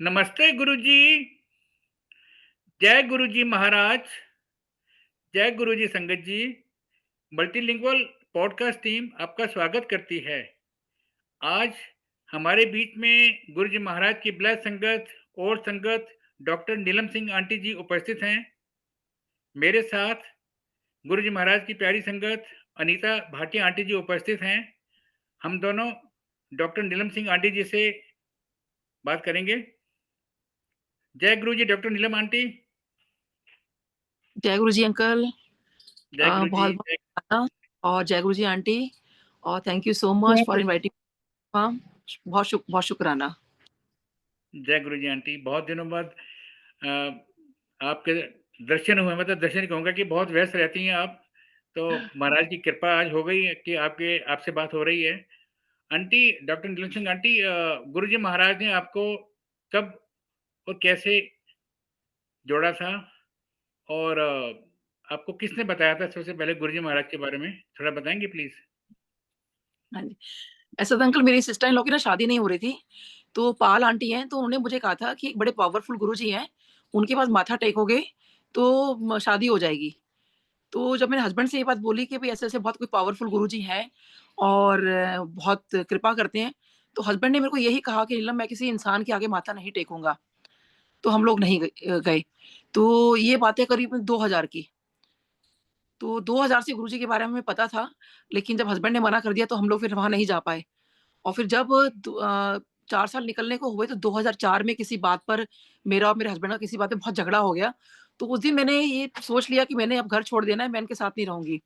नमस्ते गुरुजी। जय गुरुजी महाराज। जय गुरुजी संगत जी। मल्टीलिंगुअल पॉडकास्ट टीम आपका स्वागत करती है। आज हमारे बीच में गुरुजी महाराज की ब्लड संगत और संगत डॉक्टर नीलम सिंह आंटी जी उपस्थित हैं। मेरे साथ गुरुजी महाराज की प्यारी संगत अनीता भाटिया आंटी जी उपस्थित हैं। हम दोनों डॉक्टर नीलम सिंह आंटी जी से बात करेंगे। जय गुरुजी डॉक्टर नीलम आंटी। जय गुरु जी अंकल। जय गुरुजी। बहुत बहुत और जय गुरु जी आंटी। और thank you so much for inviting. बहुत शुक्राना। जय गुरु जी आंटी। बहुत दिनों बाद आपके दर्शन हुए। मतलब दर्शन कहूँगा कि बहुत व्यस्त रहती हैं आप। तो महाराज की कृपा आज हो गई है कि आपसे बात हो रही है। आंटी, डॉक्टर नीलम सिंह आंटी, गुरु जी महाराज ने आपको कब और कैसे जोड़ा था? और आपको किसने बताया था सबसे पहले गुरु जी महाराज के बारे में? थोड़ा बताएंगे प्लीज। हाँ जी। ऐसा था अंकल, मेरी सिस्टर इन लोग की ना शादी नहीं हो रही थी, तो पाल आंटी हैं, तो उन्होंने मुझे कहा था कि एक बड़े पावरफुल गुरु जी हैं, उनके पास माथा टेकोगे तो शादी हो जाएगी। तो जब मैंने हस्बैंड से ये बात बोली कि भाई ऐसे ऐसे बहुत कोई पावरफुल गुरु जी हैं और बहुत कृपा करते हैं, तो हस्बैंड ने मेरे को यही कहा कि नीलम, मैं किसी इंसान के आगे माथा नहीं टेकूंगा। तो हम लोग नहीं गए। तो ये बातें करीब 2000 की। तो 2000 से गुरुजी के बारे में हमें पता था, लेकिन जब हस्बैंड ने मना कर दिया तो हम लोग फिर वहाँ नहीं जा पाए। और फिर जब 4 साल निकलने को हुए तो 2004 में किसी बात पर मेरा और मेरे हस्बैंड का किसी बात पे बहुत झगड़ा हो गया। तो उस दिन मैंने ये सोच लिया कि मैंने अब घर छोड़ देना है, मैं इनके साथ नहीं रहूँगी।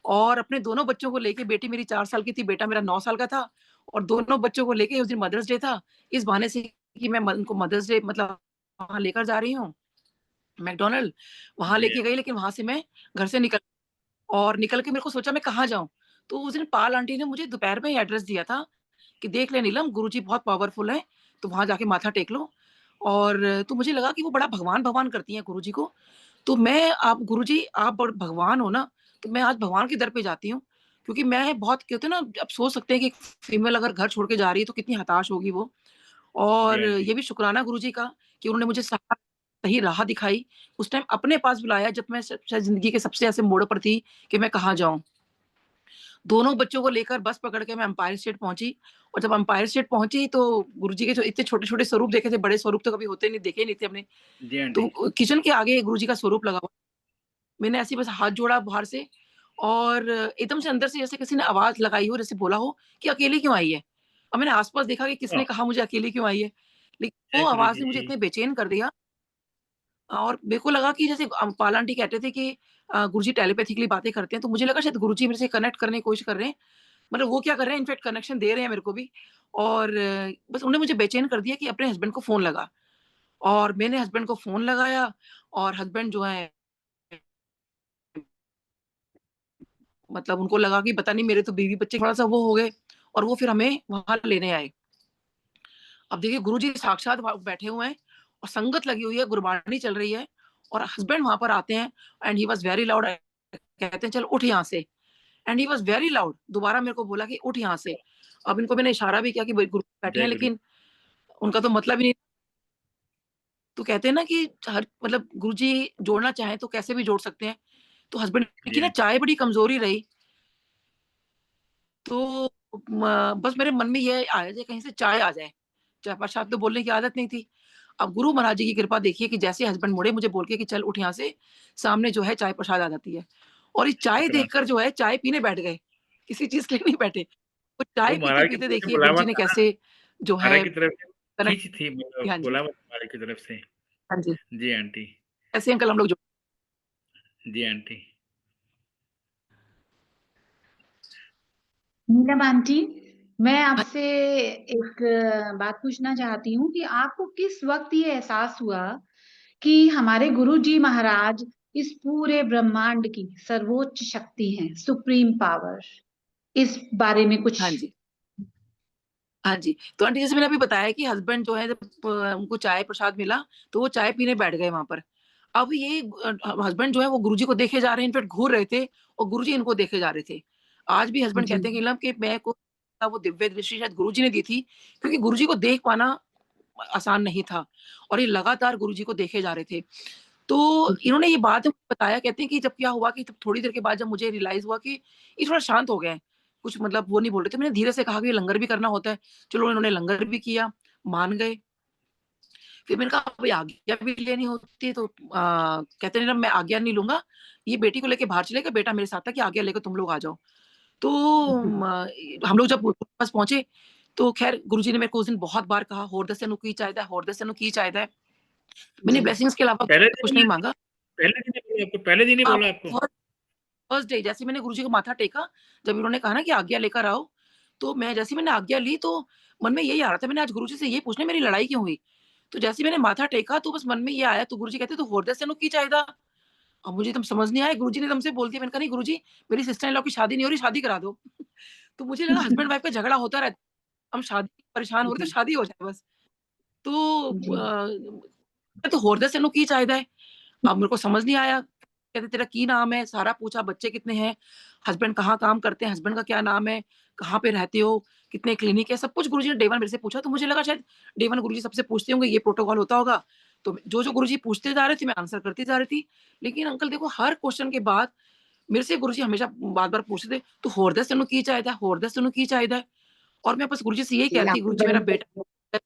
और अपने दोनों बच्चों को लेके, बेटी मेरी 4 साल की थी, बेटा मेरा 9 साल का था, और दोनों बच्चों को लेके उस दिन मदर्स डे था। इस बहाने से कि मैं उनको मदर्स डे मतलब वहाँ लेकर जा रही हूँ मैकडॉनल्ड, वहाँ जी। लेके गई, लेकिन वहाँ से मैं घर से निकल के मेरे को सोचा मैं कहाँ जाऊँ? तो उस दिन पाल आंटी ने मुझे दोपहर में ही एड्रेस दिया था कि देख ले नीलम, गुरुजी बहुत पावरफुल हैं, तो वहाँ जाके माथा टेक लो। और तो मुझे लगा कि वो बड़ा भगवान-भगवान करती हैं गुरुजी को। तो मैं आप गुरुजी आप बड़ भगवान हो ना, तो मैं आज भगवान के दर पे जाती हूँ। क्योंकि मैं बहुत कहते हैं ना, आप सोच सकते हैं कि एक फीमेल अगर घर छोड़ के जा रही है तो कितनी हताश होगी वो। जी और आंटी। ये भी शुक्राना गुरुजी का कि उन्होंने मुझे सही राह दिखाई। उस टाइम अपने पास बुलाया जब मैं शायद ज़िंदगी के सबसे ऐसे मोड़ पर थी कि मैं कहाँ जाऊँ। दोनों बच्चों को लेकर बस पकड़ के मैं एम्पायर स्टेट पहुँची। और जब एम्पायर स्टेट पहुँची तो गुरुजी के जो इतने छोटे-छोटे स्वरूप देखे थे, बड़े स्वरूप तो कभी होते नहीं, देखे ही नहीं थे हमने। जी आंटी। तो किचन के आगे गुरुजी का स्वरूप लगा हुआ। मैंने ऐसे ही बस हाथ जोड़ा बाहर से, और एकदम से अंदर से जैसे किसी ने आवाज़ लगाई हो, जैसे बोला हो कि अकेली क्यों आई है? अब मैंने आस-पास देखा कि किसने कहा मुझे अकेली क्यों आई है? लेकिन जय वो गुरु आवाज़ ने मुझे जी। इतने बेचैन कर दिया। और मेरे को लगा कि जैसे पाल आंटी कहते थे कि गुरुजी टेलीपैथिकली बातें करते हैं, तो मुझे लगा शायद गुरुजी मेरे से कनेक्ट करने की कोशिश कर रहे हैं। मतलब वो क्या कर रहे हैं, इनफैक्ट कनेक्शन दे रहे हैं मेरे को भी। और बस उन्होंने मुझे बेचैन कर दिया कि अपने हस्बैंड को फ़ोन लगा। और मैंने हस्बैंड को फ़ोन लगाया, और हस्बैंड जो है मतलब उनको लगा कि पता नहीं मेरे तो बीवी-बच्चे थोड़ा-सा वो हो गए, और वो फिर हमें वहाँ लेने आए। अब देखिए गुरुजी साक्षात वहाँ बैठे हुए हैं और संगत लगी हुई है, गुरबानी चल रही है, और हस्बैंड वहाँ पर आते हैं and he was very loud, कहते हैं चल उठ यहाँ से। And he was very loud, दोबारा मेरे को बोला कि उठ यहाँ से। अब इनको मैंने इशारा भी किया कि भई गुरु बैठे जय हैं, गुरु। लेकिन उनका तो मतलब ही नहीं। तो कहते हैं ना कि हर मतलब गुरुजी जोड़ना चाहें तो कैसे भी जोड़ सकते हैं। तो हस्बैंड जी की ना आंटी। चाय बड़ी कमज़ोरी रही, तो बस मेरे मन में ये आया कि कहीं से चाय आ जाए। चाय प्रसाद तो बोलने की आदत नहीं थी। अब गुरु महाराज जी की कृपा देखिए कि जैसे हस्बैंड मुड़े मुझे बोल के कि चल उठ यहाँ से, सामने जो है चाय प्रसाद आ जाती है। और ये चाय शुक्राना। देखकर जो है चाय पीने बैठ गए, किसी चीज़ के लिए नहीं बैठे। वो वो चाय महाराज की पीते-पीते तरफ से देखिए बुलावा गुरुजी ने था ना। कैसे जो महाराज है की तरफ से कनेक्ट। खींच थी, मतलब हाँ जी, बुलावा था महाराज की तरफ से। हाँ जी। जी आंटी। ऐसे अंकल हम लोग जो जी आंटी। नीलम आंटी, मैं हाँ, आपसे एक बात पूछना चाहती हूँ कि आपको किस वक़्त ये एहसास हुआ कि हमारे गुरु जी महाराज इस पूरे ब्रह्मांड की सर्वोच्च शक्ति हैं, सुप्रीम पावर? इस बारे में कुछ। हाँ जी। हाँ जी। तो आंटी जैसे मैंने अभी बताया कि हस्बैंड जो है जब उनको चाय प्रसाद मिला, तो वो चाय पीने बैठ गए वहाँ पर। अब ये हस्बैंड जो है वो गुरुजी को देखे जा रहे हैं, इनफैक्ट घूर रहे थे, और गुरुजी इनको देखे जा रहे थे। आज भी हस्बैंड जी। कहते हैं कि मतलब कि मैं को वो दिव्य दृष्टि शायद गुरुजी ने दी थी, क्योंकि गुरुजी को देख पाना आसान नहीं था और ये लगातार गुरुजी को देखे जा रहे थे। तो इन्होंने ये बात बताया, कहते हैं कि जब क्या हुआ कि तब थोड़ी देर के बाद जब मुझे रियलाइज़ हुआ कि ये थोड़ा शांत हो गए हैं, कुछ मतलब वो नहीं बोल रहे थे। मैंने धीरे से कहा कि ये लंगर भी करना होता है। चलो इन्होंने लंगर भी किया, मान गए। फिर मैंने कहा अभी आज्ञा भी लेनी होती है तो कहते नहीं ना मैं आज्ञा नहीं लूँगा, ये बेटी को लेके बाहर चले गए, बेटा मेरे साथ था कि आज्ञा लेकर तुम लोग आ जाओ। तो हम लोग जब पास पहुँचे, तो ख़ैर गुरुजी ने मेरे को उस दिन बहुत बार कहा, "होर दस्सनु की चाहिदा है, होर दस्सनु की चाहिदा है।" मैंने जी। ब्लेसिंग्स के अलावा पहले कुछ दिन नहीं ही माँगा। पहले दिन ही हाँ, बोला आपको? फर्स्ट डे जैसे ही मैंने गुरुजी को माथा टेका, जब इन्होंने कहा ना कि आज्ञा लेकर आओ, तो मैं जैसे ही मैंने आज्ञा ली तो मन में यही आ रहा था, मैंने आज गुरुजी से ये पूछना है मेरी लड़ाई क्यों हुई? तो जैसे ही मैंने माथा टेका तो बस मन में ये आया, तो गुरुजी कहते, "तू होर दस्सनु की चाहिदा?" अब मुझे एकदम समझ नहीं आया, गुरुजी ने एकदम से बोल दिया। मैंने कहा, "नहीं गुरुजी, मेरी सिस्टर इन लॉ की शादी नहीं हो रही, शादी करा दो।" तो मुझे लगा हस्बैंड वाइफ का झगड़ा होता रहता है, हम शादी परेशान हो रहे तो शादी हो जाए बस। तो जी। तो होर दस्सनु की चाहिदा है? अब मेरे को समझ नहीं आया। कहते तेरा की नाम है? सारा पूछा, बच्चे कितने हैं? हस्बैंड कहाँ काम करते हैं? हस्बैंड का क्या नाम है? कहाँ पे रहते हो? कितने क्लिनिक है? सब कुछ गुरुजी ने डे 1 मेरे से पूछा, तो मुझे लगा शायद डे 1 गुरुजी सबसे पूछते होंगे, ये प्रोटोकॉल होता होगा। तो जो-जो गुरुजी पूछते जा रहे थे, मैं आंसर करती जा रही थी। लेकिन अंकल देखो हर क्वेश्चन के बाद मेरे से गुरुजी हमेशा बार-बार पूछते थे, "तू होर दस तैनू की चाहिदा? होर दस तैनू की चाहिदा है?" और मैं बस गुरुजी से यही कह जी, रही थी, आपकी "गुरुजी बड़ी मेरा बेटा।"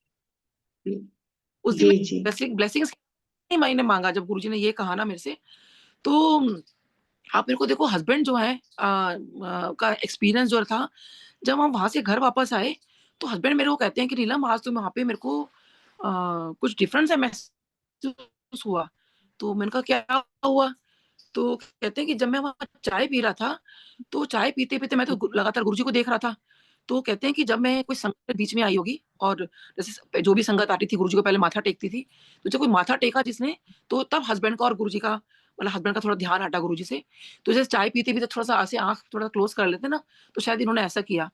जी, उस दिन जी, मैं जी। ब्लेसिंग्स ही मैंने माँगा जब गुरुजी ने ये कहा ना मेरे से, तो आप मेरे को देखो हस्बैंड जो है का एक्सपीरियंस जो था, जब हम वहाँ से घर वापस आए, तो हस्बैंड मेरे को कहते हैं कि नीलम आज तो वहाँ पे मेरे को कुछ डिफरेंस है महसूस हुआ। तो मैंने कहा क्या हुआ? तो कहते हैं कि जब मैं वहाँ चाय पी रहा था, तो चाय पीते-पीते मैं तो लगातार गुरुजी को देख रहा था। तो कहते हैं कि जब मैं कोई संगत बीच में आई होगी और जैसे जो भी संगत आती थी गुरुजी को पहले माथा टेकती थी, तो जब कोई माथा टेका जिसने, तो तब हस्बैंड का और गुरुजी का मतलब हस्बैंड का थोड़ा ध्यान हटा गुरुजी से। तो जैसे चाय पीते-पीते थोड़ा-सा ऐसे आँख थोड़ा क्लोज़ कर लेते हैं ना, तो शायद इन्होंने ऐसा किया।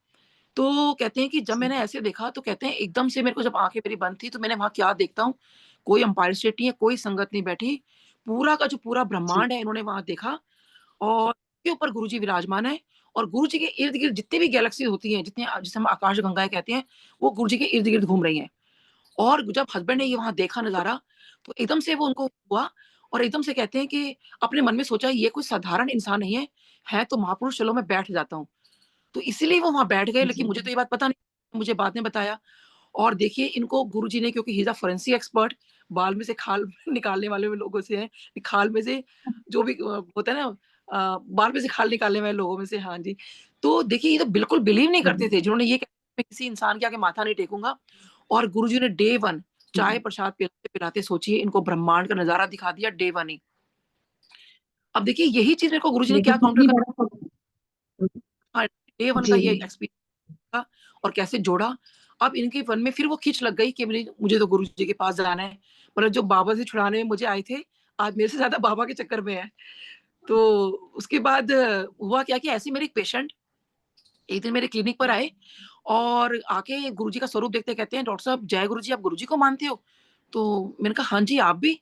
तो कहते हैं कि जब मैंने ऐसे देखा तो कहते हैं एकदम से मेरे को जब आँखें मेरी बंद थी तो मैंने वहाँ क्या देखता हूँ, कोई एम्पायर स्टेट नहीं है, कोई संगत नहीं बैठी। पूरा का जो पूरा जी, ब्रह्मांड है इन्होंने वहाँ देखा और उसके ऊपर गुरुजी विराजमान हैं और गुरुजी के इर्द-गिर्द जितनी भी गैलेक्सी होती हैं, जितने जिसे हम आकाश गंगाएँ कहते हैं, वो गुरुजी के इर्द-गिर्द घूम रही हैं। और जब हस्बैंड ने ये वहाँ देखा नज़ारा, तो एकदम से वो उनको हुआ और एकदम से कहते हैं कि अपने मन में सोचा ये कोई साधारण इंसान नहीं है तो महापुरुष, चलो मैं बैठ जाता हूँ। तो इसीलिए वो वहाँ बैठ गए, लेकिन जी, मुझे तो ये बात पता नहीं, मुझे बाद में बताया। और देखिए इनको गुरुजी ने, क्योंकि he is a forensic expert, बाल में से खाल निकालने वाले लोगों से हैं, खाल में से जो भी होता है ना, बाल में से खाल निकालने वाले लोगों में से, हाँ जी। तो देखिए ये तो बिल्कुल बिलीव नहीं करते थे, जिन्होंने ये कहा मैं किसी इंसान के आगे माथा नहीं टेकूँगा और गुरुजी ने डे 1 चाय जी। प्रसाद पिलाते-पिलाते सोचिए इनको ब्रह्मांड का नज़ारा दिखा दिया डे 1 ही। अब देखिए यही चीज़ मेरे को गुरुजी ने ये तो क्या काउंटर कितनी कर, बड़ा हाँ, डे 1 का जी, ये का और कैसे जोड़ा। अब इनके मन में फिर वो खींच लग गई कि मुझे तो गुरुजी के पास जाना है। मतलब जो बाबा से छुड़ाने में मुझे आए थे, आज मेरे से ज़्यादा बाबा के चक्कर में हैं। तो उसके बाद हुआ क्या कि ऐसे ही मेरे एक पेशेंट एक दिन मेरे क्लिनिक पर आए और आके गुरुजी का स्वरूप देखते कहते हैं, "डॉक्टर साहब जय गुरुजी, आप गुरुजी को मानते हो?" तो मैंने कहा, "हाँ जी, आप भी?"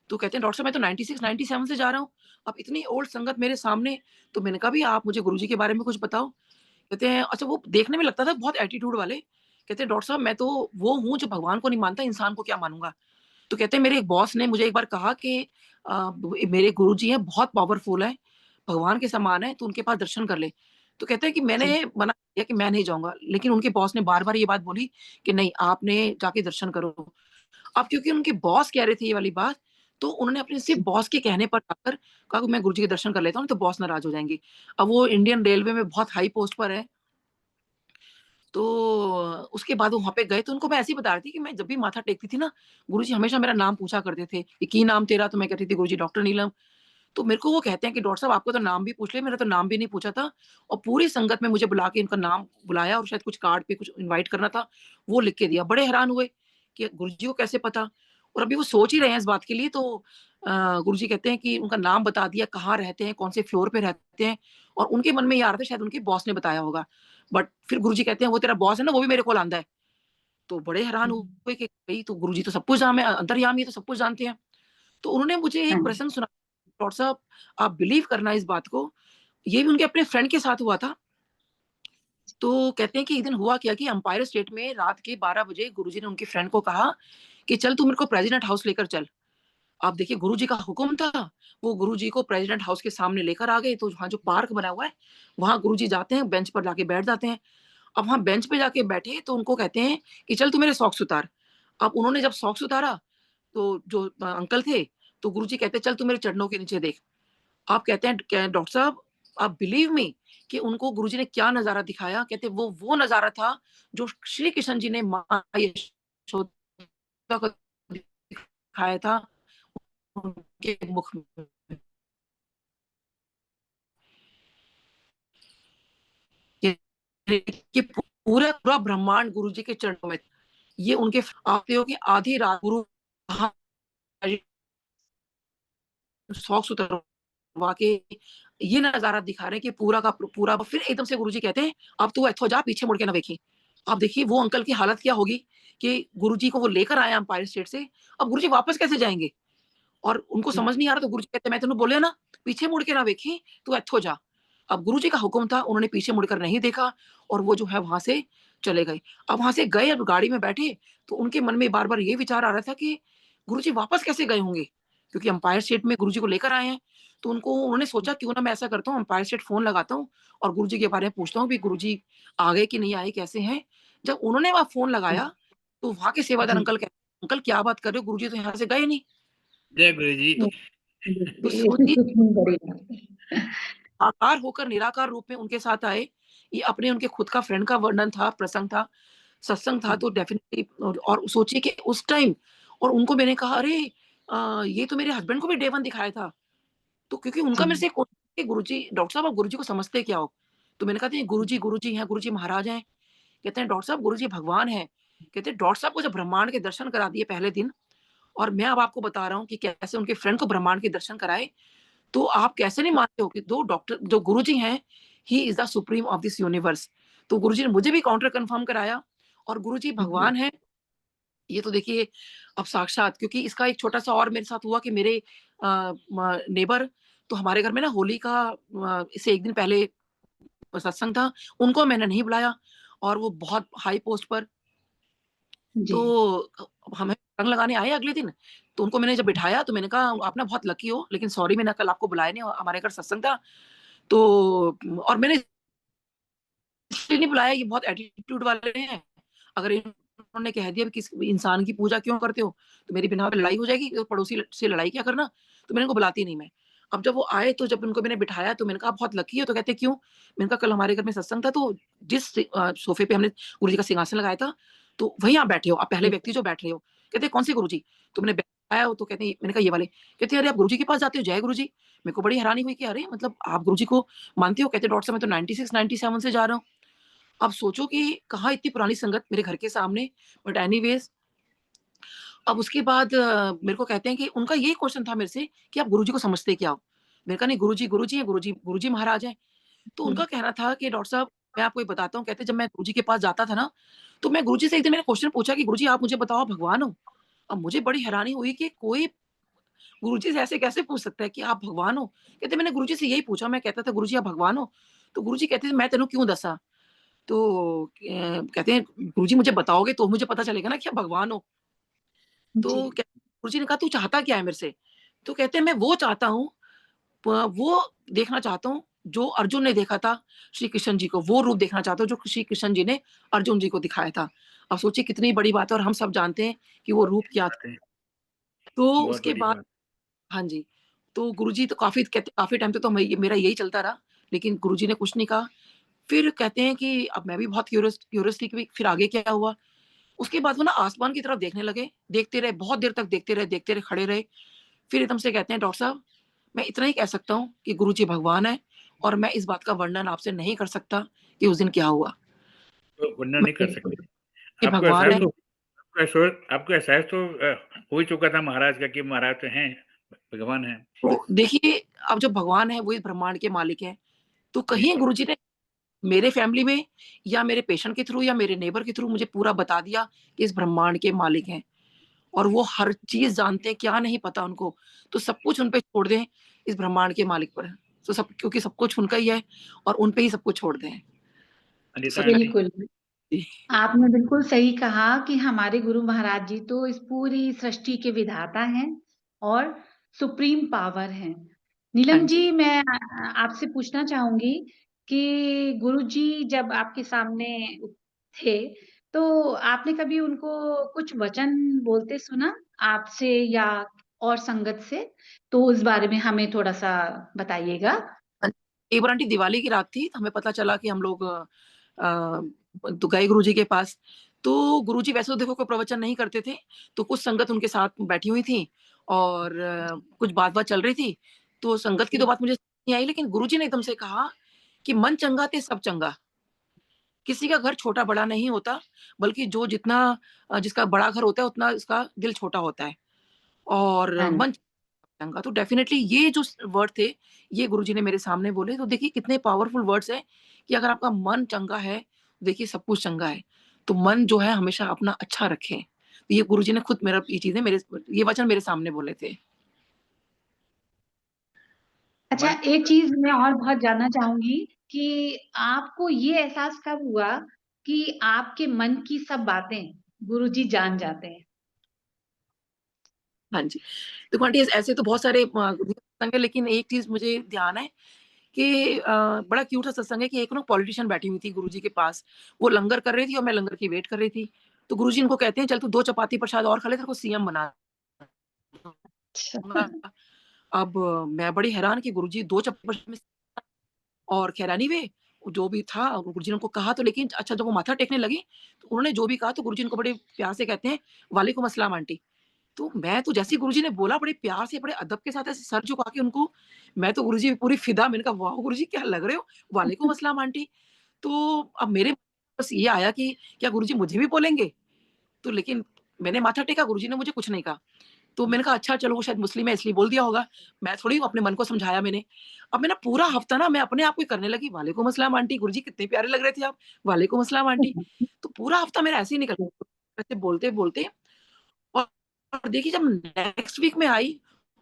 तो कहते हैं, "डॉक्टर साहब मैं तो 96-97 से जा रहा हूँ। अब इतनी ओल्ड संगत मेरे सामने।" तो मैंने कहा, "भई आप मुझे गुरुजी के बारे में कुछ बताओ।" कहते हैं, अच्छा वो देखने में लगता था बहुत एटीट्यूड वाले। कहते हैं, "डॉक्टर साहब मैं तो वो हूँ जो भगवान को नहीं मानता, इंसान को क्या मानूँगा?" तो कहते हैं, "मेरे एक बॉस ने मुझे एक बार कहा कि मेरे गुरुजी हैं, बहुत पावरफुल हैं, भगवान के समान हैं, तो उनके पास दर्शन कर ले।" तो कहते हैं कि मैंने जी, मना किया कि मैं नहीं जाऊँगा, लेकिन उनके बॉस ने बार-बार ये बात बोली कि नहीं आपने जाके दर्शन करो। अब क्योंकि उनके बॉस कह रहे थे ये वाली बात, तो उन्होंने अपने सिर्फ़ जी, बॉस के कहने पर जाकर कहा कि मैं गुरुजी के दर्शन कर लेता हूँ, नहीं तो बॉस नाराज़ हो जाएँगे। अब वो इंडियन रेलवे में बहुत हाई पोस्ट पर है, तो उसके बाद वो वहाँ पे गए तो उनको मैं ऐसे ही बता रही थी कि मैं जब भी माथा टेकती थी ना, गुरुजी हमेशा मेरा नाम पूछा करते थे, कि की नाम तेरा? तो मैं कहती थी गुरुजी डॉक्टर नीलम। तो मेरे को वो कहते हैं कि डॉक्टर साहब आपका तो नाम भी पूछ लिया, मेरा तो नाम भी नहीं पूछा था और पूरी संगत में मुझे बुला के इनका नाम बुलाया और शायद कुछ कार्ड पे कुछ इनवाइट करना था, वो लिख के दिया। बड़े हैरान हुए कि गुरुजी को कैसे पता? और अभी वो सोच ही रहे हैं इस बात के लिए तो गुरुजी कहते हैं कि उनका नाम बता दिया, कहाँ रहते हैं, कौन से फ्लोर पे रहते हैं और उनके मन में ये आ रहा था शायद उनके बॉस ने बताया होगा। बट फिर गुरुजी कहते हैं वो तेरा बॉस है ना, वो भी मेरे को लांदा है। तो बड़े हैरान हुँ, हुए कि भई तो गुरुजी तो सब कुछ अंतर्यामी है तो सब कुछ जानते हैं। तो उन्होंने मुझे हाँ एक जी, प्रसंग सुना, डॉक्टर साहब आप बिलीव करना इस बात को, ये भी उनके अपने फ्रेंड के साथ हुआ था। तो कहते हैं कि एक दिन हुआ क्या कि एम्पायर स्टेट में रात के 12 बजे गुरुजी ने उनकी फ्रेंड को कहा कि चल तू मेरे को प्रेसिडेंट हाउस लेकर चल। आप देखिए गुरुजी का हुक्म था, वो गुरुजी को प्रेसिडेंट हाउस के सामने लेकर आ गए, तो वहाँ जो पार्क बना हुआ है, वहाँ गुरुजी जाते हैं, बेंच पर जाके बैठ जाते हैं। अब वहाँ बेंच पे जाके बैठे तो उनको कहते हैं कि चल तू मेरे सॉक्स उतार। अब उन्होंने जब सॉक्स उतारा, तो जो अंकल थे, तो गुरुजी कहते हैं चल तू मेरे चरणों के नीचे देख। आप कहते हैं क डॉक्टर साहब, आप बिलीव मी कि उनको गुरुजी ने क्या नज़ारा दिखाया, कहते वो नज़ारा था जो श्री कृष्ण जी ने माँ यशोदा को दिखाया था उनके मुख में। कि कि पूरा पूरा ब्रह्मांड गुरुजी के चरणों में। ये उनके आते हो कि आधी रात गुरु वहाँ सॉक्स उतरवा के ये नज़ारा दिखा रहे हैं कि पूरा का पूरा। फिर एकदम से गुरुजी कहते हैं, "अब तू इत्थों जा, पीछे मुड़ के ना देखी।" आप देखिए वो अंकल की हालत क्या होगी कि गुरुजी को वो लेकर आए एम्पायर स्टेट से, अब गुरुजी वापस कैसे जाएँगे? और उनको समझ नहीं आ रहा, तो गुरुजी कहते हैं, "मैं तेनू बोलिया ना, पीछे मुड़ के ना देखी, तू इत्थों जा।" अब गुरुजी का हुक्म था, उन्होंने पीछे मुड़कर नहीं देखा और वो जो है वहाँ से चले गए। अब वहाँ से गए, अब गाड़ी में बैठे, तो उनके मन में बार-बार ये विचार आ रहा था कि गुरुजी वापस कैसे गए होंगे? क्योंकि एम्पायर स्टेट में गुरुजी को लेकर आए हैं। तो उन्होंने सोचा क्यों ना मैं ऐसा करता हूँ, एम्पायर स्टेट फ़ोन लगाता हूँ और गुरुजी के बारे में पूछता हूँ कि गुरुजी आ गए कि नहीं आए, कैसे हैं? जब उन्होंने वहाँ फ़ोन लगाया, तो वहाँ के सेवादार जी। अंकल कहते हैं, "अंकल क्या बात कर रहे हो? गुरुजी तो यहाँ से गए नहीं।" जय गुरु जी। तो ये सोचिए कितनी बड़ी बात है। साकार होकर निराकार रूप में उनके साथ आए। ये अपने उनके खुद का फ्रेंड का वर्णन था, प्रसंग था, सत्संग था, तो डेफ़िनिटली और सोचिए कि उस टाइम और उनको मैंने कहा, "अरे! ये तो मेरे हस्बैंड को भी डे 1 दिखाया था।" तो क्योंकि उनका मेरे जी, से कि गुरुजी डॉक्टर साहब आप गुरुजी को समझते क्या हो? तो मैंने कहा नहीं गुरुजी गुरुजी हैं, गुरुजी महाराज हैं। कहते हैं डॉक्टर साहब गुरुजी भगवान हैं। कहते हैं डॉक्टर साहब को जब ब्रह्मांड के दर्शन करा दिए पहले दिन और मैं अब आपको बता रहा हूँ कि कैसे उनके फ्रेंड को ब्रह्मांड के दर्शन कराए, तो आप कैसे नहीं मानते हो कि 2 डॉक्टर जो गुरुजी हैं, he is the supreme of this universe. तो गुरुजी ने मुझे भी काउंटर कन्फर्म कराया और गुरुजी जी, भगवान हैं। ये तो देखिए अब साक्षात क्योंकि इसका एक छोटा-सा और मेरे साथ हुआ कि मेरे म नेबर तो हमारे घर में ना होली का इससे 1 दिन पहले सत्संग था, उनको मैंने नहीं बुलाया और वो बहुत हाई पोस्ट पर जी, तो हमें रंग लगाने आए अगले दिन, तो उनको मैंने जब बिठाया तो मैंने कहा आप ना बहुत लकी हो, लेकिन सॉरी मैंने कल आपको बुलाया नहीं हमारे घर सत्संग था। तो और मैंने इसलिए नहीं बुलाया ये बहुत एटीट्यूड वाले हैं। अगर इन्होंने कह दिया किस इंसान की पूजा क्यों करते हो? तो मेरी बिना पे लड़ाई हो जाएगी, तो पड़ोसी से लड़ाई क्या करना? तो मैंने इनको बुलाती नहीं मैं। अब जब वो आए तो जब उनको मैंने बिठाया तो मैंने कहा, "आप बहुत लकी हो।" तो कहते, "क्यों?" मैंने कहा, "कल हमारे घर में सत्संग था तो जिस सोफ़े पे हमने गुरु जी का सिंहासन लगाया था, तो वहीं आप बैठे हो, आप पहले जी, व्यक्ति जो बैठ रहे हो।" कहते, "कौन से गुरु जी?" तो मैंने बताया तो कहते हैं मैंने कहा, "ये वाले।" कहते, "अरे! आप गुरु जी के पास जाते हो? जय गुरु जी।" मेरे को बड़ी हैरानी हुई कि अरे! मतलब आप गुरु जी को मानते हो? कहते, "डॉक्टर साहब मैं तो 96-97 से जा रहा हूँ।" अब सोचो कि कहाँ इतनी पुरानी संगत मेरे घर के सामने बट एनीवेज़ अब उसके बाद मेरे को कहते हैं कि उनका यही क्वेश्चन था मेरे से कि आप गुरुजी को समझते क्या हो? मैंने कहा नहीं गुरुजी हैं, गुरुजी महाराज हैं। तो जी, उनका कहना था कि डॉक्टर साहब मैं आपको एक बताता हूँ, कहते जब मैं गुरुजी के पास जाता था ना, तो मैं गुरुजी से एक दिन मैंने क्वेश्चन पूछा कि गुरुजी आप मुझे बताओ आप भगवान हो? अब मुझे बड़ी हैरानी हुई कि कोई गुरुजी से ऐसे कैसे पूछ सकता है कि आप भगवान हो? कहते मैंने गुरुजी से यही पूछा, मैं कहता था गुरुजी आप भगवान हो? तो गुरुजी कहते थे मैं तेनू क्यों दसा? तो कहते हैं गुरुजी मुझे बताओगे तो मुझे पता चलेगा ना कि आप भगवान हो। तो जी, गुरुजी ने कहा तू चाहता क्या है मेरे से? तो कहते हैं मैं वो चाहता हूँ वो देखना चाहता हूँ जो अर्जुन ने देखा था श्री कृष्ण जी को, वो रूप देखना चाहता हूँ जो श्री कृष्ण जी ने अर्जुन जी को दिखाया था। अब सोचिए कितनी बड़ी बात है और हम सब जानते हैं कि वो बहुत रूप बड़ी क्या था। बात है, तो बहुत उसके बड़ी बाद बात। हाँ जी, तो गुरुजी तो काफ़ी टाइम तक तो मेरा यही चलता रहा, लेकिन गुरुजी ने कुछ नहीं कहा। फिर कहते हैं कि अब मैं भी बहुत क्यूरियस थी कि फिर आगे क्या हुआ? उसके बाद वो ना आसमान की तरफ देखने लगे, देखते रहे, बहुत देर तक देखते रहे, खड़े रहे। फिर एकदम से कहते हैं, "डॉक्टर साहब, मैं इतना ही कह सकता हूँ कि गुरुजी भगवान हैं और मैं इस बात का वर्णन आपसे नहीं कर सकता कि उस दिन क्या हुआ। तो वर्णन नहीं मैं कर सकते। कि आपको भगवान एहसास है।" तो आपको एहसास तो हो ही चुका था महाराज का कि महाराज तो हैं, भगवान हैं। तो देखिए, अब जो भगवान है, वो इस ब्रह्मांड के मालिक हैं। तो कहीं बेशक, गुरुजी ने मेरे फैमिली में या मेरे पेशेंट के थ्रू या मेरे नेबर के थ्रू मुझे पूरा बता दिया कि इस ब्रह्मांड के मालिक हैं और वो हर चीज़ जानते हैं, क्या नहीं पता उनको। तो सब कुछ उन पे छोड़ दें, इस ब्रह्मांड के मालिक पर। तो सब क्योंकि सब कुछ उनका ही है और उन पे ही सब कुछ छोड़ दें। अनीता सच आंटी। बिल्कुल। जी, आपने बिल्कुल सही कहा कि हमारे गुरु महाराज जी तो इस पूरी सृष्टि के विधाता हैं और सुप्रीम पावर हैं। हाँ नीलम जी। जी, मैं आपसे पूछना चाहूँगी कि गुरु जी जब आपके सामने थे, तो आपने कभी उनको कुछ वचन बोलते सुना आपसे या और संगत से? तो इस बारे में हमें थोड़ा-सा बताइएगा। एक बार आंटी दिवाली की रात थी, तो हमें पता चला कि हम लोग तो गए गुरुजी के पास। तो गुरुजी वैसे तो देखो कोई प्रवचन नहीं करते थे, तो कुछ संगत उनके साथ बैठी हुई थी और कुछ बात-वात चल रही थी। तो संगत की तो बात मुझे नहीं आई, लेकिन गुरुजी ने एकदम से कहा कि मन चंगा ते सब चंगा। किसी का घर छोटा-बड़ा नहीं होता, बल्कि जो जितना जिसका बड़ा घर होता है, उतना उसका दिल छोटा होता है और हाँ मन चंगा। तो डेफ़िनेटली ये जो वर्ड थे, ये गुरुजी ने मेरे सामने बोले। तो देखिए कितने पावरफुल वर्ड्स हैं कि अगर आपका मन चंगा है, देखिए सब कुछ चंगा है। तो मन जो है हमेशा अपना अच्छा रखें। तो ये गुरुजी ने खुद मेरा ये चीज़ें मेरे ये वचन मेरे सामने बोले थे। अच्छा, मन एक चीज़ मैं और बहुत जानना चाहूँगी कि आपको ये एहसास कब हुआ कि आपके मन की सब बातें गुरुजी जान जाते हैं? हाँ जी। देखो आंटी ऐसे तो बहुत सारे सत्संग है, लेकिन एक चीज़ मुझे ध्यान है कि बड़ा क्यूट सा सत्संग है कि एक ना पॉलिटिशियन बैठी हुई थी गुरुजी के पास। वो लंगर कर रही थी और मैं लंगर की वेट कर रही थी। तो गुरुजी इनको कहते हैं, "चल तू 2 चपाती प्रसाद और खा ले, तेरे को सीएम बना दूँगा।" अब मैं बड़ी हैरान कि गुरुजी 2 चपाती और खैर एनीवे जो भी था गुरुजी ने उनको कहा तो, लेकिन अच्छा जब वो माथा टेकने लगी, तो उन्होंने जो भी कहा तो गुरुजी उनको बड़े प्यार से कहते हैं, "वालेकुम अस्सलाम आंटी।" तो मैं तो जैसे ही गुरुजी ने बोला बड़े प्यार से, बड़े अदब के साथ ऐसे सर झुका के उनको मैं तो गुरुजी पूरी फ़िदा मैंने कहा, "वाह! गुरुजी क्या लग रहे हो। वालेकुम अस्सलाम आंटी।" तो अब मेरे बस ये आया कि क्या गुरुजी मुझे भी बोलेंगे? तो लेकिन मैंने माथा टेका, गुरुजी ने मुझे कुछ नहीं कहा। तो मैंने कहा अच्छा चलो वो शायद मुस्लिम है इसलिए बोल दिया होगा। मैं थोड़ी अपने मन को समझाया मैंने। अब मैं ना पूरा हफ्ता ना मैं अपने आप को ही करने लगी, वालेकुम अस्सलाम आंटी, गुरुजी कितने प्यारे लग रहे थे आप। वालेकुम अस्सलाम आंटी। तो पूरा हफ्ता मेरा ऐसे ही निकल ऐसे बोलते-बोलते और देखिए जब नेक्स्ट वीक में आई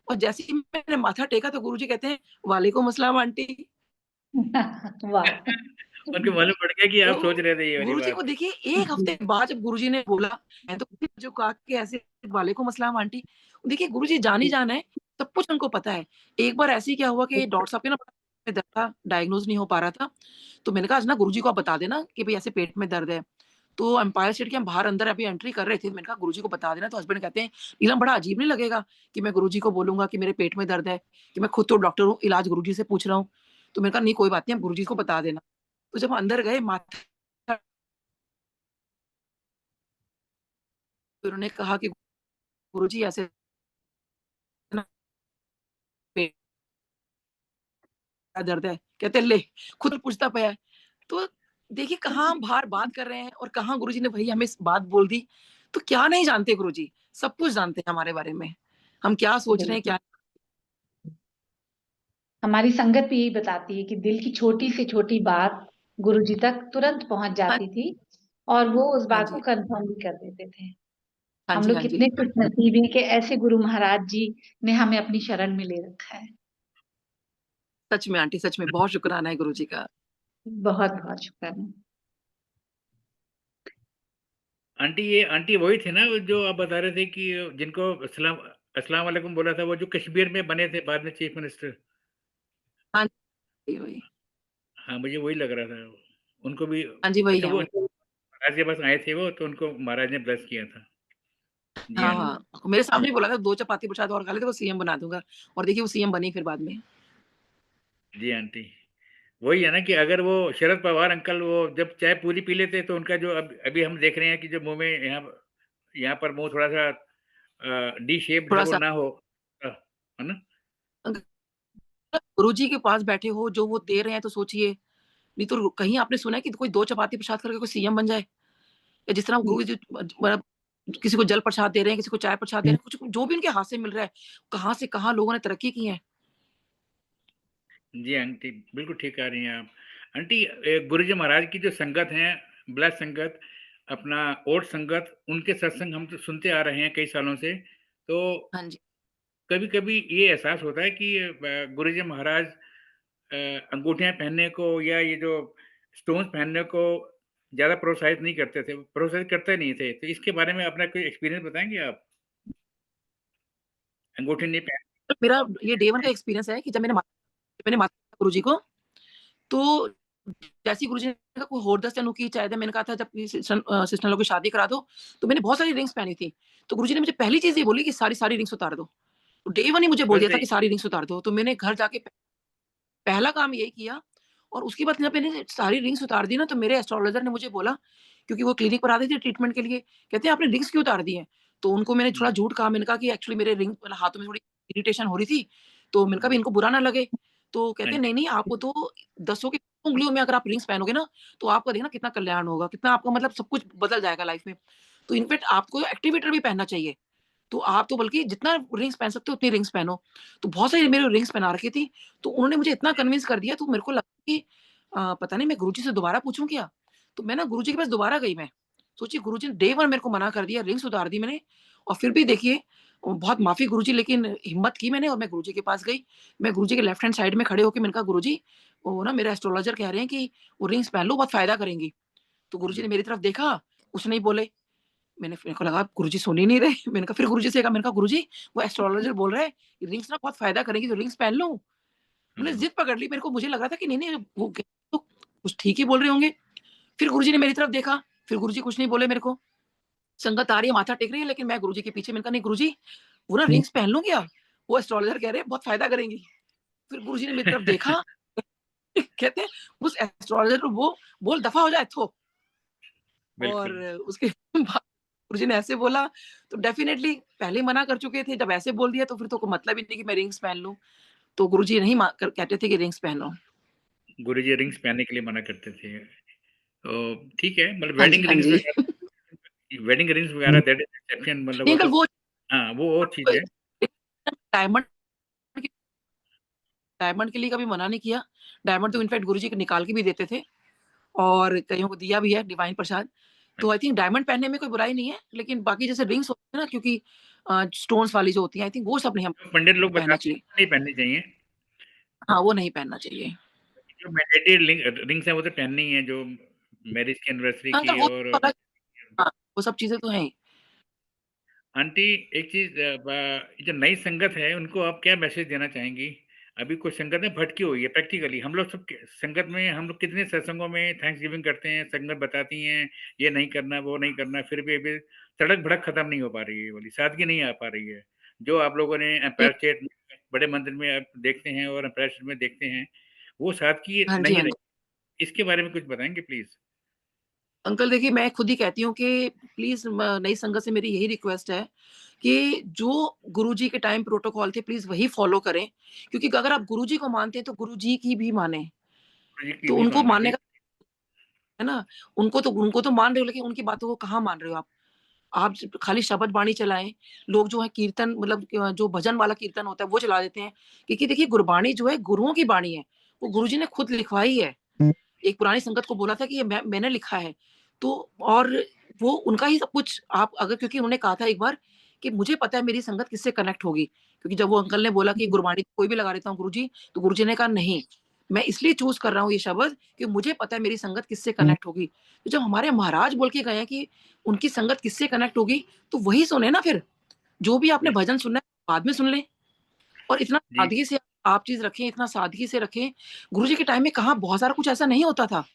और जैसे ही मैंने माथा टेका तो गुरुजी कहते हैं, वालेकुम अस्सलाम आंटी। वाह! उनको मालूम पड़ गया कि आप तो सोच रहे थे ये वाली गुरुजी को बात। देखिए 1 हफ्ते बाद जब गुरुजी ने बोला, मैं तो जो कहा कि ऐसे वालेकुम अस्सलाम आंटी। देखिए गुरुजी जान ही जी, जान है, सब कुछ उनको पता है। एक बार ऐसे ही क्या हुआ कि डॉक्टर साहब के ना पेट में दर्द था, डायग्नोज़ नहीं हो पा रहा था। तो मैंने कहा आज ना गुरुजी को आप बता देना कि भई ऐसे पेट में दर्द है। तो एम्पायर स्टेट के हम बाहर अंदर अभी एंट्री कर रहे थे। मैंने कहा गुरुजी को बता देना, तो हस्बैंड कहते हैं, "नीलम बड़ा अजीब नहीं लगेगा कि मैं गुरुजी को बोलूँगा कि मेरे पेट में दर्द है, कि मैं खुद तो डॉक्टर हूँ, इलाज गुरुजी से पूछ रहा हूँ।" तो मैंने कहा नहीं कोई बात नहीं, आप गुरुजी को बता देना। तो जब अंदर गए माथा फिर उन्होंने कहा कि गुरुजी ऐसे ना पेट का दर्द है। कहते ले खुद पूछता पया है। तो देखिए कहाँ हम बाहर बात कर रहे हैं और कहाँ गुरुजी ने वही हमें बात बोल दी। तो क्या नहीं जानते गुरुजी, सब कुछ जानते हैं हमारे बारे में। हम क्या सोच रहे हैं बिल्कुल। क्या हमारी संगत भी यही बताती है कि दिल की छोटी से छोटी बात गुरुजी तक तुरंत पहुँच हाँ, जाती थी और वो उस हाँ बात को जी, कन्फर्म भी कर देते थे। हाँ हम जी, लोग हाँ जी। कितने खुशनसीब हैं कि ऐसे गुरु महाराज जी ने हमें अपनी शरण में ले रखा है। सच में आंटी सच में बहुत शुक्राना है गुरुजी का। बहुत-बहुत शुक्राना। आंटी ये आंटी वही थे ना जो आप बता रहे थे कि जिनको अस्सलाम वालेकुम बोला था, वो जो कश्मीर में बने थे बाद में चीफ मिनिस्टर? हाँ जी, वही। हाँ, मुझे वही लग रहा था। उनको भी हाँ जी, वही अच्छा है वो वही। महाराज के पास आए थे वो, तो उनको महाराज ने ब्लेस किया था। जी, हाँ, आंटी। हाँ। मेरे सामने ही बोला था 2 चपाती प्रसाद और खा ले तो सीएम बना दूँगा और देखिए वो सीएम बनी फिर बाद में। जी, आंटी। वही है ना कि अगर वो शरद पवार अंकल वो जब चाय पूरी पी लेते तो उनका जो अब अभी हम देख रहे हैं कि जो मुँह में यहाँ पर मुँह थोड़ा-सा डी शेप्ड है वो थोड़ा-सा ना हो। है ना? गुरुजी के पास बैठे हो, जो वो दे रहे हैं तो सोचिए, नहीं तो कहीं आपने सुना है कि कोई 2 चपाती प्रसाद करके कोई सीएम बन जाए? या जिस तरह गुरुजी मतलब किसी को जल प्रसाद दे रहे हैं, किसी को चाय प्रसाद दे रहे हैं, कुछ जो भी उनके हाथ से मिल रहा है, कहाँ से कहाँ लोगों ने तरक्की की है। जी, आंटी, बिल्कुल ठीक कह रही हैं आप। आंटी गुरुजी महाराज की जो संगत है, ब्लेस संगत, अपना ओट संगत, उनके सत्संग हम तो सुनते आ रहे हैं कई सालों से। तो हाँ जी। कभी-कभी ये एहसास होता है कि गुरुजी महाराज अंगूठियाँ पहनने को या ये जो स्टोन्स पहनने को ज़्यादा प्रोत्साहित नहीं करते थे, प्रोत्साहित करते नहीं थे। तो इसके बारे में अपना कोई एक्सपीरियंस बताएँगे आप? अंगूठी नहीं पहन तो मेरा ये डे 1 का एक्सपीरियंस है कि जब मैंने माता गुरुजी को, तो जैसे ही गुरुजी ने कहा कोई होड़ दस तनु की चाहे मैंने कहा था जब सिस्टर इन लॉ की शादी करा दो, तो मैंने बहुत सारी रिंग्स पहनी थी। तो गुरुजी ने मुझे पहली चीज़ ये बोली कि सारी रिंग्स उतार दो। तो डे 1 ही मुझे बोल बस दिया था यही कि सारी रिंग्स उतार दो। तो मैंने घर जाके पहला काम यही किया और उसके बाद जब मैंने सारी रिंग्स उतार दी ना, तो मेरे एस्ट्रोलॉजर ने मुझे बोला क्योंकि वो क्लिनिक पर आते थे ट्रीटमेंट के लिए, कहते हैं आपने रिंग्स क्यों उतार दी हैं? तो उनको मैंने हुँ, थोड़ा झूठ कहा, मैंने कहा कि एक्चुअली मेरे रिंग मतलब हाथों में थोड़ी इरिटेशन हो रही थी, तो मैंने कहा हुँ, भी इनको बुरा ना लगे। तो हाँ कहते हैं जी, नहीं, आपको तो दसों की उँगलियों में अगर आप रिंग्स पहनोगे ना, तो आपका देखना कितना कल्याण होगा, कितना आपका मतलब सब कुछ बदल जाएगा लाइफ में। तो इनफैक्ट आपको एक्टिवेटर भी पहनना चाहिए। तो आप तो बल्कि जितना रिंग्स पहन सकते हो उतनी रिंग्स पहनो। तो बहुत सारी मेरी रिंग्स पहना रखी थी, तो उन्होंने मुझे इतना कन्विंस कर दिया तो मेरे को लगा कि पता नहीं मैं गुरुजी से दोबारा पूछूँ क्या? तो मैं ना गुरुजी के पास दोबारा गई मैं। सोचिए गुरुजी ने डे 1 मेरे को मना कर दिया, रिंग्स उतार दी मैंने और फिर भी देखिए बहुत माफ़ी गुरुजी लेकिन हिम्मत की मैंने और मैं गुरुजी के पास गई। मैं गुरुजी के लेफ्ट हैंड साइड में खड़े होके मैंने कहा गुरुजी, वो ना मेरे एस्ट्रोलॉजर कह रहे हैं कि वो रिंग्स पहन लो बहुत फ़ायदा करेंगी। तो गुरुजी हुँ, ने मेरी तरफ देखा, कुछ नहीं बोले। मेरे को लगा गुरुजी सुन ही नहीं रहे। मैंने कहा फिर गुरुजी से कहा, मैंने कहा गुरुजी वो एस्ट्रोलॉजर बोल रहा है रिंग्स ना बहुत फ़ायदा करेंगी तो रिंग्स पहन लो। उन्होंने हुँ, ज़िद पकड़ ली मेरे को मुझे लग रहा था कि नहीं, वो तो कुछ ठीक ही बोल रहे होंगे। फिर गुरुजी ने मेरी तरफ देखा, फिर गुरुजी कुछ नहीं बोले मेरे को। संगत आ रही है, माथा टेक रही है लेकिन मैं गुरुजी के पीछे मैंने कहा नहीं गुरुजी वो ना रिंग्स पहन लो क्या? वो एस्ट्रोलॉजर कह रहे हैं बहुत फ़ायदा करेंगी। फिर गुरुजी ने मेरी तरफ देखा कहते हैं उस एस्ट्रोलॉजर को वो बोल दफ़ा हो जा इत्थों। और बिल्कुल। उसके बाद गुरुजी ने ऐसे बोला, तो डेफ़िनेटली पहले ही मना कर चुके थे, जब ऐसे बोल दिया तो फिर तो कोई मतलब ही नहीं कि मैं रिंग्स पहन लूँ। तो गुरुजी नहीं कहते थे कि रिंग्स पहनो। गुरुजी रिंग्स पहनने के लिए मना करते थे। तो ठीक है, मतलब हाँ जी, हाँ जी। वेडिंग रिंग्स वगैरह दैट इज़ एक्सेप्शन, मतलब नहीं वो अंकल तो वो हाँ, वो और चीज़ है। डायमंड डायमंड के लिए कभी मना नहीं किया। डायमंड तो इनफैक्ट गुरुजी निकाल के भी देते थे और कइयों को दिया भी है डिवाइन प्रसाद। तो आई थिंक डायमंड पहनने में कोई बुराई नहीं है, लेकिन बाकी जैसे रिंग्स होती है ना क्योंकि स्टोन्स वाली जो होती हैं, आई थिंक वो सब नहीं जो पंडित लोग हमको पहनना बताते हैं चाहिए। वो नहीं पहननी चाहिए। हाँ, वो नहीं पहनना चाहिए। जो मैंडेटरी रिंग्स हैं वो तो पहननी है, जो मैरिज की एनिवर्सरी अंकल की वो और तो अलग हाँ, वो सब चीज़ें तो हैं ही। आंटी, एक चीज़ जो नई संगत है उनको आप क्या मैसेज देना चाहेंगी? अभी कुछ संगत में भटकी हुई है प्रैक्टिकली। हम लोग सब के संगत में हम लोग कितने सत्संगों में थैंक्सगिविंग करते हैं, संगत बताती हैं, ये नहीं करना, वो नहीं करना, फिर भी अभी तड़क-भड़क खत्म नहीं हो पा रही है ये वाली, सादगी नहीं आ पा रही है। जो आप लोगों ने जी, एम्पायर स्टेट में, बड़े मंदिर में आप देखते हैं और एम्पायर स्टेट में देखते हैं, वो सादगी हाँ जी, नहीं हाँ रही। जी। इसके बारे में कुछ बताएँगे प्लीज़? अंकल देखिए मैं खुद ही कहती हूँ कि प्लीज़ नई संगत से मेरी यही रिक्वेस्ट है कि जो गुरुजी के टाइम प्रोटोकॉल थे प्लीज़ वही फ़ॉलो करें। क्योंकि अगर आप गुरुजी को मानते हैं तो गुरुजी की भी मानें। गुरु जी की तो भी उनको माने, मानने का बिल्कुल। है ना? उनको तो मान रहे हो लेकिन उनकी बातों को कहाँ मान रहे हो आप? आप सिर्फ़ खाली शब्द बाणी चलाएँ। लोग जो है कीर्तन मतलब जो भजन वाला कीर्तन होता है वो चला देते हैं। क्योंकि देखिए गुरबाणी जो है गुरुओं की बाणी है। वो गुरुजी ने खुद लिखवाई है। एक पुरानी संगत को बोला था कि ये मैंने लिखा है। तो और वो उनका ही सब कुछ आप अगर क्योंकि उन्होंने कहा था एक बार कि मुझे पता है मेरी संगत किससे कनेक्ट होगी। क्योंकि जब वो अंकल ने बोला कि गुरबाणी कोई भी लगा देता हूँ गुरुजी, तो गुरुजी ने कहा नहीं, मैं इसलिए चूज़ कर रहा हूँ ये शब्द कि मुझे पता है मेरी संगत किससे कनेक्ट होगी। तो जब हमारे महाराज बोल के गए हैं कि उनकी संगत किससे कनेक्ट होगी, तो वही सुने ना फिर। जो भी आपने बिल्कुल, भजन सुनना है बाद में सुन लें और इतना जी। सादगी से आप चीज़ रखें, इतना सादगी से रखें। गुरुजी के टाइम में कहाँ बहुत सारा कुछ ऐसा नहीं होता था।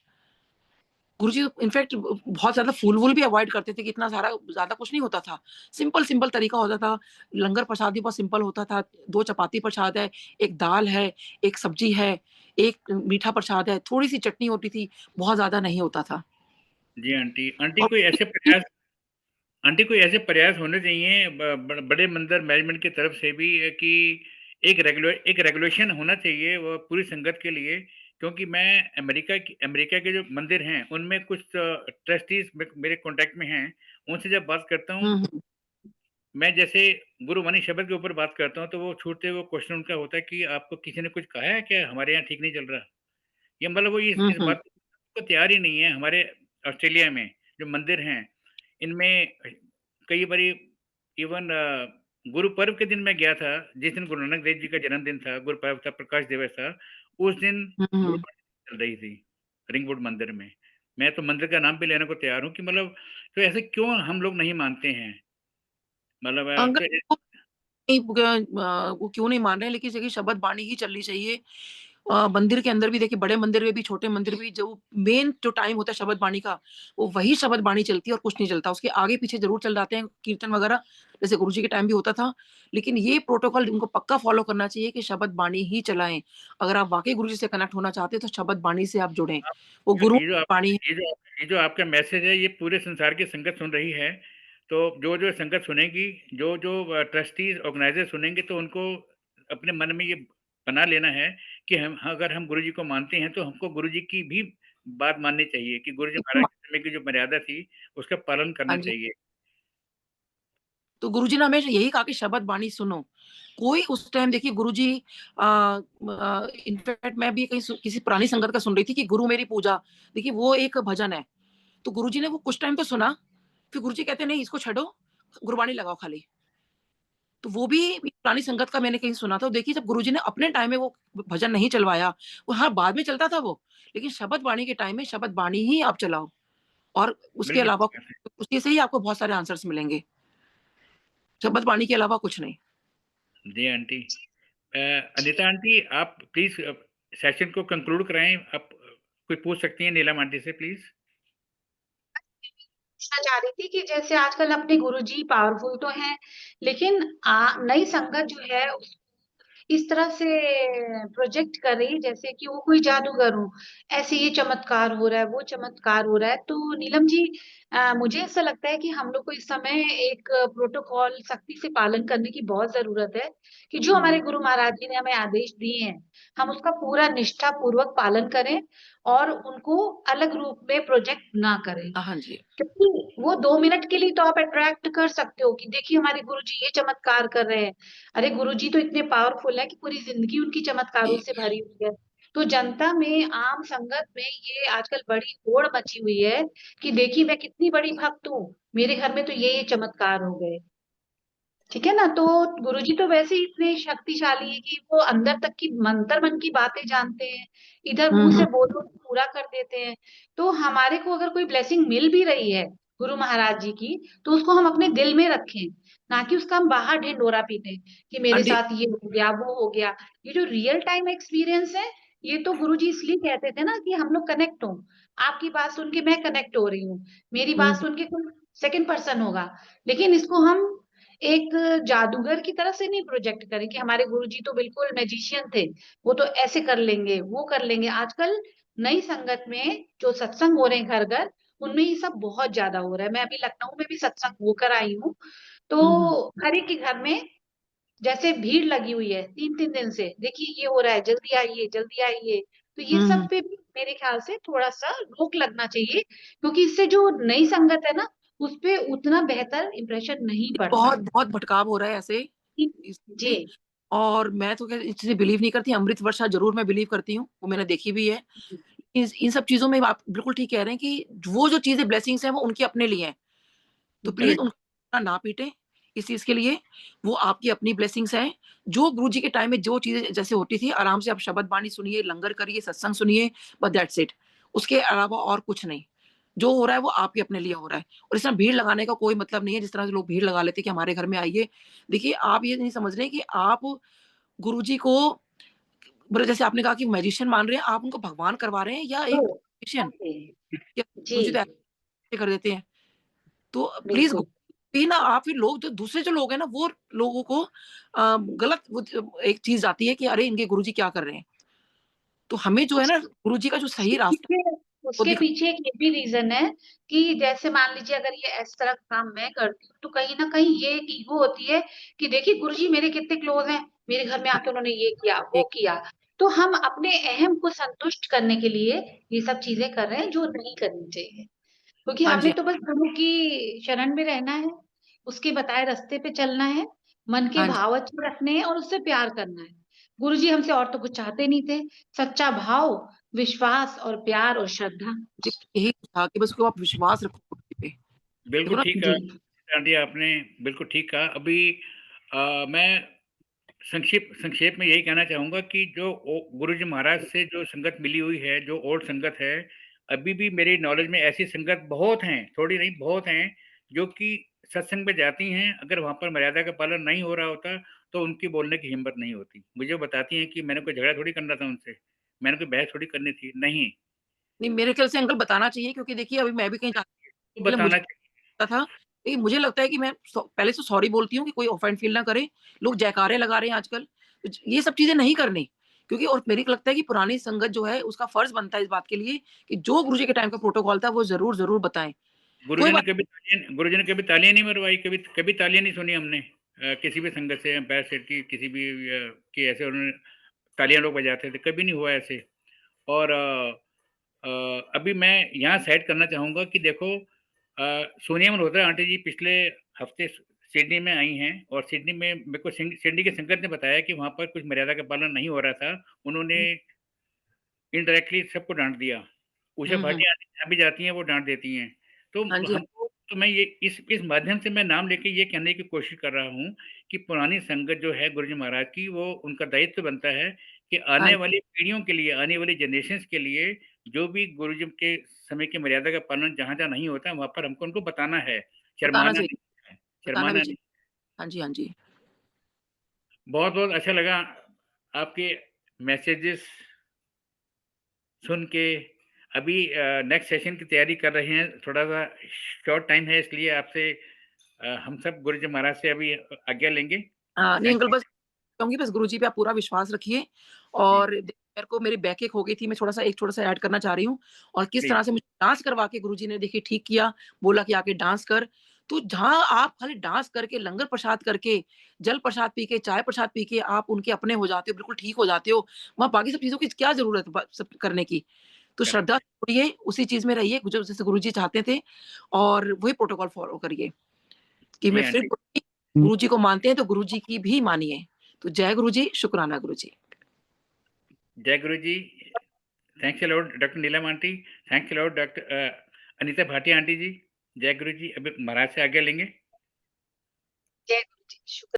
गुरुजी इनफैक्ट बहुत ज़्यादा फूल-वूल भी अवॉइड करते थे कि इतना सारा ज़्यादा कुछ नहीं होता था। सिंपल-सिंपल तरीका होता था। लंगर प्रसाद भी बहुत सिंपल होता था। 2 चपाती प्रसाद है, 1 दाल है, 1 सब्जी है, 1 मीठा प्रसाद है, थोड़ी-सी चटनी होती थी, बहुत ज़्यादा नहीं होता था। जी आंटी, आंटी और कोई ऐसे प्रयास आंटी कोई ऐसे प्रयास होने चाहिए बड़े मंदिर मैनेजमेंट की तरफ से भी कि एक रेगुलेशन होना चाहिए वो पूरी संगत के लिए, क्योंकि मैं अमेरिका के जो मंदिर हैं उनमें कुछ ट्रस्टीज मेरे कांटेक्ट में हैं। उनसे जब बात करता हूँ, हुँ, हुँ। मैं जैसे गुरुवाणी शब्द के ऊपर बात करता हूँ तो वो छूटते हुए क्वेश्चन उनका होता है कि आपको किसी ने कुछ कहा है क्या हमारे यहाँ ठीक नहीं चल रहा? ये मतलब वो हुँ, इस हुँ। बात को तैयार ही नहीं है। हमारे ऑस्ट्रेलिया में जो मंदिर हैं, इनमें कई बारी इवन गुरु पर्व के दिन मैं गया था, जिस दिन गुरु नानक देव जी का जन्मदिन था, गुरु पर्व था, प्रकाश दिवस था, उस दिन हुँ, गुरु हुँ। चल रही थी। रिंग रोड मंदिर में। मैं तो मंदिर का नाम भी लेने को तैयार हूँ कि मतलब तो ऐसे क्यों हम लोग नहीं मानते हैं? मतलब अगर तो वो नहीं वो क्यों नहीं मान रहे हैं, लेकिन देखिए शबद बाणी ही चलनी चाहिए। मंदिर के अंदर भी देखिए, बड़े मंदिर में भी, छोटे मंदिर में भी, जो मेन जो टाइम होता है शबद बाणी का, वो वही शबद बाणी चलती है और कुछ नहीं चलता। उसके आगे-पीछे ज़रूर चल जाते हैं कीर्तन वगैरह, जैसे गुरुजी के टाइम भी होता था। लेकिन ये प्रोटोकॉल उनको पक्का फॉलो करना चाहिए कि शबद बाणी ही चलाएँ। अगर आप वाक़ई गुरुजी से कनेक्ट होना चाहते हैं, तो शबद बाणी से आप जुड़ें। आप वो जो गुरु ये जो आप बाणी ये जो आपका मैसेज है, ये पूरे संसार की संगत सुन रही है। तो जो संगत सुनेगी, जो ट्रस्टीज़, ऑर्गेनाइज़र सुनेंगे, तो उनको अपने मन में ये बना लेना है कि अगर हम गुरुजी को मानते हैं, तो हमको गुरुजी की भी बात माननी चाहिए कि गुरुजी महाराज के समय की जो मर्यादा थी, उसका पालन करना हाँ जी। चाहिए। तो गुरुजी ने हमेशा यही कहा कि शबद बाणी सुनो। कोई उस टाइम देखिए गुरुजी इनफैक्ट मैं भी कहीं किसी पुरानी संगत का सुन रही थी कि गुरु मेरी पूजा। देखिए वो एक भजन है। तो गुरुजी ने वो कुछ टाइम तो सुना, फिर गुरुजी कहते हैं नहीं इसको छोड़ो, गुरबानी लगाओ खाली। तो वो भी पुरानी संगत का मैंने कहीं सुना था। देखिए जब गुरुजी ने अपने टाइम में वो भजन नहीं चलवाया, वो हाँ, बाद में चलता था वो, लेकिन शबद बाणी के टाइम में शबद बाणी ही आप चलाओ और उसके बिल्कुल अलावा ठीक बात है। उससे से ही आपको बहुत सारे आंसर्स मिलेंगे। शबद बाणी के अलावा कुछ नहीं। जी, आंटी। अ, अनीता आंटी, आप प्लीज़ सेशन को कंक्लूड कराएँ। आप कोई पूछ सकती हैं नीलम आंटी से प्लीज़। पूछना चाह रही थी कि जैसे आजकल अपने गुरुजी पावरफुल तो हैं, लेकिन नई संगत जो है इस तरह से प्रोजेक्ट कर रही है जैसे कि वो कोई जादूगर हो, ऐसे ये चमत्कार हो रहा है, वो चमत्कार हो रहा है। तो नीलम जी, मुझे ऐसा लगता है कि हम लोग को इस समय एक प्रोटोकॉल सख्ती से पालन करने की बहुत ज़रूरत है कि जो हमारे हुँ। गुरु महाराज जी ने हमें आदेश दिए हैं, हम उसका पूरा निष्ठापूर्वक पालन करें और उनको अलग रूप में प्रोजेक्ट ना करें। हाँ जी। क्योंकि वो 2 मिनट के लिए तो आप अट्रैक्ट कर सकते हो कि देखिए हमारे गुरुजी ये चमत्कार कर रहे हैं। अरे गुरुजी तो इतने पावरफुल है कि पूरी ज़िंदगी उनकी चमत्कारों जी। से भरी हुई है। तो जनता में, आम संगत में ये आजकल बड़ी होड़ मची हुई है कि देखिए मैं कितनी बड़ी भक्त हूँ, मेरे घर में तो ये चमत्कार हो गए। ठीक है ना? तो गुरुजी तो वैसे ही इतने शक्तिशाली हैं कि वो अंदर तक की मंतर-मन की बातें जानते हैं। इधर हुँ, मुँह से हुँ। बोलो तो पूरा कर देते हैं। तो हमारे को अगर कोई ब्लेसिंग मिल भी रही है गुरु महाराज जी की, तो उसको हम अपने दिल में रखें, ना कि उसका हम बाहर ढिंढोरा पीटें कि मेरे आंटी साथ ये हो गया, वो हो गया। ये जो रियल टाइम एक्सपीरियंस है, ये तो गुरुजी इसलिए कहते थे ना कि हम लोग कनेक्ट हों। आपकी बात सुन के मैं कनेक्ट हो रही हूँ, मेरी हुँ, बात हुँ। सुन के कोई सेकंड पर्सन होगा। लेकिन इसको हम एक जादूगर की तरह से नहीं प्रोजेक्ट करें कि हमारे गुरुजी तो बिल्कुल मैजिशियन थे, वो तो ऐसे कर लेंगे, वो कर लेंगे। आजकल नई संगत में जो सत्संग हो रहे हैं घर-घर, उनमें ये सब बहुत ज़्यादा हो रहा है। मैं अभी लखनऊ में भी सत्संग होकर आई हूँ, हुँ, हुँ। तो हर एक के घर में जैसे भीड़ लगी हुई है 3-3 दिन से, देखिए ये हो रहा है, जल्दी आइए, जल्दी आइए। तो ये हुँ, सब हुँ। पे भी मेरे ख्याल से थोड़ा-सा रोक लगना चाहिए, क्योंकि इससे जो नई संगत है ना, उसपे उतना बेहतर इम्प्रेशन नहीं पड़ता। बहुत बहुत भटकाव हो रहा है ऐसे जी, इससे और मैं तो इस चीज़ें बिलीव नहीं करती। अमृत वर्षा ज़रूर मैं बिलीव करती हूँ, वो मैंने देखी भी है। जी, इन सब चीज़ों में आप बिल्कुल ठीक कह रहे हैं कि वो जो चीज़ें ब्लेसिंग्स हैं, वो उनके अपने लिए हैं। तो प्लीज़ जी, उनको ना पीटें इस चीज़ के लिए, वो आपकी अपनी ब्लेसिंग्स हैं। जो गुरुजी के टाइम में जो चीज़ें जैसे होती थी, आराम से आप शबद बाणी सुनिए, लंगर करिए, सत्संग सुनिए, बस दैट्स इट। उसके अलावा और कुछ नहीं। जो हो रहा है वो आपके अपने लिए हो रहा है और इसमें भीड़ लगाने का कोई मतलब नहीं है, जिस तरह से लोग भीड़ लगा लेते हैं कि हमारे घर में आइए। देखिए, आप ये नहीं समझ रहे कि आप गुरुजी को मतलब जैसे आपने कहा कि मैजिशियन मान रहे हैं, आप उनको भगवान करवा रहे हैं या एक ओह! मैजिशियन? ओके, या जी, गुरुजी तो ऐसे कर देते हैं। तो प्लीज़ बिल्कुल। भी ना आप फिर लोग जो दूसरे जो लोग हैं ना वो लोगों को गलत वो एक चीज़ आती है कि अरे इनके गुरुजी क्या कर रहे हैं? तो हमें जो है ना गुरुजी का जो सही उसके रास्ता पीछे वो उसके दिखा पीछे एक ये भी रीज़न है कि जैसे मान लीजिए अगर ये इस तरह का काम मैं करती हूँ, तो कहीं न कहीं ये एक ईगो होती है कि देखिए गुरुजी मेरे कितने क्लोज़ हैं, मेरे घर में आके उन्होंने ये किया, वो एक किया। तो हम अपने अहम को संतुष्ट करने के लिए ये सब चीज़ें कर रहे हैं जो नहीं करनी चाहिए। क्योंकि हाँ हमने जी, तो बस प्रभु की शरण में रहना है, उसके बताए रास्ते पे चलना है, मन के हाँ जी। भाव अच्छे रखने हैं और उससे प्यार करना है। गुरुजी हमसे और तो कुछ चाहते नहीं थे, सच्चा भाव, विश्वास और प्यार और श्रद्धा। जी, यही था कि बस उसको आप विश्वास रखो गुरुजी पे। देखो बिल्कुल ना ठीक कहा जी, आंटी आपने, बिल्कुल ठीक कहा। अभी मैं संक्षेप में यही कहना चाहूँगा कि जो गुरुजी महाराज से जो संगत मिली हुई है, जो ओल्ड संगत है, अभी भी मेरी नॉलेज में ऐसी संगत बहुत हैं, थोड़ी नहीं बहुत हैं, जो कि सत्संग में जाती हैं, अगर वहाँ पर मर्यादा का पालन नहीं हो रहा होता, तो उनकी बोलने की हिम्मत नहीं होती। मुझे वो बताती हैं कि मैंने कोई झगड़ा थोड़ी करना था उनसे, मैंने कोई बहस थोड़ी करनी थी, नहीं। नहीं, मेरे ख़्याल से अंकल बताना चाहिए क्योंकि देखिए अभी मैं भी कहीं जाती तो पहले मुझे बताना लगता था, लेकिन मुझे लगता है कि मैं पहले तो सॉरी बोलती हूँ कि कोई ऑफेंड फ़ील ना करे। लोग जयकारे लगा रहे हैं आजकल, ये सब चीज़ें नहीं करनी क्योंकि और मेरे को लगता है कि पुरानी संगत जो है उसका फ़र्ज़ बनता है इस बात के लिए कि जो गुरुजी के टाइम का प्रोटोकॉल था वो ज़रूर बताएँ। कोई बात गुरुजी ने कभी तालियाँ नहीं मरवाई, कभी कभी तालियाँ नहीं सुनी हमने किसी भी संगत से, एम्पायर स्टेट की किसी भी कि ऐसे उन्होंने तालियाँ लोग बजाते थे, कभी नहीं हुआ ऐसे। और अभी मैं यहाँ सेट करना चाहूँगा कि देखो सोनिया मल्होत्रा आंटी जी पिछले हफ्ते सिडनी में आई हैं और सिडनी में मेरे को सिडनी के संगत ने बताया कि वहाँ पर कुछ मर्यादा का पालन नहीं हो रहा था। उन्होंने हुँ, इनडायरेक्टली सबको डाँट दिया। उषा हुँ। भाटी आंटी जहाँ भी जाती हैं वो डाँट देती हैं। तो हाँ जी, हमको तो मैं ये इस माध्यम से मैं नाम लेके ये कहने की कोशिश कर रहा हूँ कि पुरानी संगत जो है गुरुजी महाराज की वो उनका दायित्व बनता है कि हाँ, आने वाली पीढ़ियों के लिए, आने वाली जनरेशंस के लिए जो भी गुरुजी के समय की मर्यादा का पालन जहाँ-जहाँ नहीं होता है वहाँ पर हमको उनको बताना है, बताना शर्माना चाहिए, नहीं है, बताना भी शर्माना चाहिए। नहीं। हाँ जी, हाँ जी। बहुत-बहुत अच्छा लगा आपके मैसेजेस सुन के अभी नेक्स्ट सेशन की तैयारी कर रहे हैं। थोड़ा-सा शॉर्ट टाइम है इसलिए आपसे हम सब गुरुजी महाराज से अभी आज्ञा लेंगे। हाँ, नहीं थैंक अंकल यू। बस कहूँगी बस गुरुजी पे आप पूरा विश्वास रखिए जी, और मेरे को मेरी बैक एक हो गई थी, मैं एक छोटा-सा ऐड करना चाह रही हूँ और किस प्लीज़। तरह से मुझे डांस करवा के गुरुजी ने देखिए ठीक किया, बोला कि आके डांस कर। तो जहाँ आप खाली डांस करके, लंगर प्रसाद करके, जल प्रसाद पी के, चाय प्रसाद पी के आप उनके अपने हो जाते हो, बिल्कुल ठीक हो जाते हो, वहाँ बाकी सब चीज़ों की क्या ज़रूरत है ब सब करने की? तो श्रद्धा करेक्ट। से जुड़िए, उसी चीज़ में रहिए, जो जैसे गुरुजी चाहते थे और वही प्रोटोकॉल फ़ॉलो करिए। कि जी, मैं फिर आंटी। गुरुजी को मानते हैं तो गुरुजी की भी मानिए। तो जय गुरुजी, शुक्राना गुरुजी। जय Guruji. Thanks a lot doctor Neelam aunty. Thanks a lot doctor Anita Bhatia aunty ji. जय गुरुजी। अभी महाराज से आज्ञा लेंगे। जय गुरु जी, शुक्र